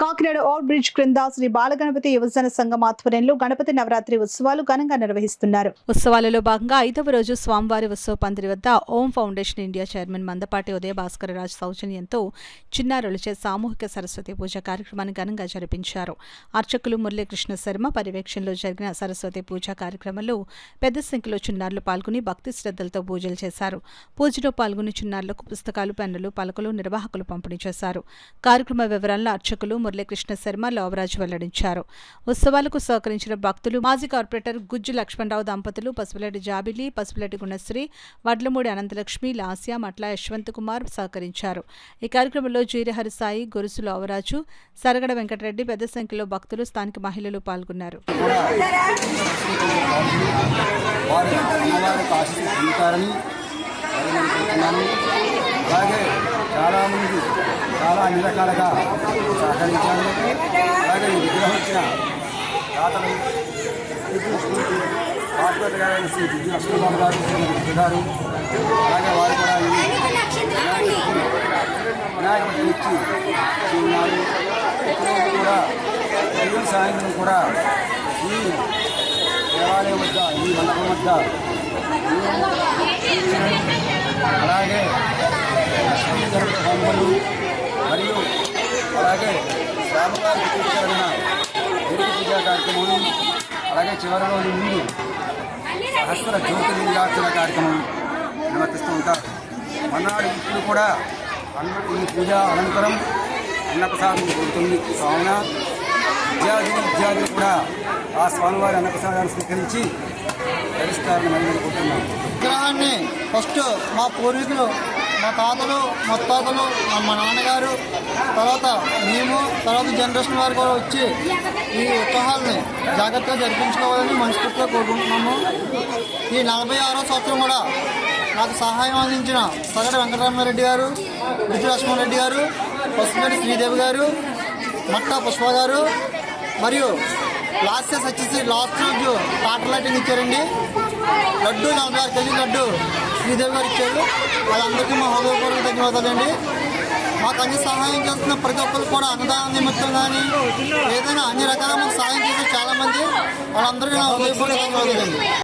Kakinada over bridge క్రింద శ్రీ బాలగణపతి యువజన సంఘం ఆధ్వర్యంలో గణపతి నవరాత్రి ఉత్సవాలు ఘనంగా నిర్వహిస్తున్నారు. ఉత్సవాలలో భాగంగా 5వ రోజు స్వామివారి ఉత్సవ పందిరి వద్ద ఓం ఫౌండేషన్ ఇండియా చైర్మన్ మందపాటి ఉదయ భాస్కరరాజు సౌజన్యంతో చిన్నారులచే సామూహిక సరస్వతి పూజ కార్యక్రమాన్ని ఘనంగా జరిపించారు. అర్చకులు మురళీకృష్ణ శర్మ పర్యవేక్షణలో జరిగిన సరస్వతి పూజా కార్యక్రమంలో పెద్ద సంఖ్యలో చిన్నారులు పాల్గొని భక్తి శ్రద్ధలతో పూజలు చేశారు. పూజలో పాల్గొని చిన్నారులకు పుస్తకాలు, పెన్నులు, పలకలు నిర్వాహకులు పంపిణీ చేశారు. కార్యక్రమ వివరాలను అర్చకులు మురళీకృష్ణ శర్మ, లోవరాజు వెల్లడించారు. ఉత్సవాలకు సహకరించిన భక్తులు మాజీ కార్పొరేటర్ గుజ్జు లక్ష్మణరావు దంపతులు, పసుపులేటి జాబిలి, పసుపులేటి గుణశ్రీ, వడ్లమూడి అనంతలక్ష్మి, లాస్య, మట్ల యశ్వంత్ కుమార్ సహకరించారు. ఈ కార్యక్రమంలో జీరహరి సాయి, గొరుసు లోవరాజు, సరగడ వెంకటరెడ్డి, పెద్ద సంఖ్యలో భక్తులు, స్థానిక మహిళలు పాల్గొన్నారు. అలాగే చాలామంది చాలా అన్ని రకాలుగా సహకరించారు. అలాగే ఈ విగ్రహం వచ్చిన దాతలు కార్పొరేట్ గారైన శ్రీ గుజ్జు లక్ష్మణరావు గారు, అలాగే వారు కూడా వినాయకుడు ఇచ్చి ఉన్నారు. కూడా తెలుగు సాయంత్రం కూడా ఈ దేవాలయం వద్ద, ఈ మండపం వద్ద అలాగే హోమలు మరియు అలాగే స్వామివారి ప్రతిష్ఠించిన గుడి పూజా కార్యక్రమం, అలాగే చివరిలోని ముందు సహస్ర జ్యోతిర్లింగార్చన కార్యక్రమం నిర్వర్తిస్తూ ఉంటారు. మన్నాడు ఇప్పుడు కూడా ఈ పూజ అనంతరం అన్నప్రసాదం జరుగుతుంది. కావున విద్యార్థులు కూడా ఆ స్వామివారి అన్నప్రసాదాన్ని స్వీకరించి ధరిస్తారని మనం అనుకుంటున్నాం. విగ్రహాన్ని ఫస్ట్ మా పూర్వీకులు, మా తాతలు, ముత్తాతలు, మా నాన్నగారు, తర్వాత జనరేషన్ వారు కూడా వచ్చి ఈ ఉత్సవాలని జాగ్రత్తగా జరిపించుకోవాలని మనస్ఫూర్తిగా కోరుకుంటున్నాము. ఈ 46వ సంవత్సరం కూడా నాకు సహాయం అందించిన సగడ వెంకటరామారెడ్డి గారు, గుజ్జు లక్ష్మణరెడ్డి గారు, పసుపులేటి శ్రీదేవి గారు, మట్టా పుష్ప గారు మరియు లాస్ట్ వచ్చేసి లాస్ట్ రోజు టాటర్ లైటింగ్ ఇచ్చారండి. లడ్డు 46 కేజీ లడ్డు శ్రీదేవి గారు ఇచ్చారు. వాళ్ళందరికీ మా హృదయపూర్వక ధన్యవాదాలండి. మాకు అన్ని సహాయం చేస్తున్న ప్రతి ఒక్కరు కూడా అన్నదాన నిమిత్తం కానీ ఏదైనా అన్ని రకాల మాకు సహాయం చేసే చాలామంది, వాళ్ళందరికీ నా హృదయపూర్వక ధన్యవాదాలండి.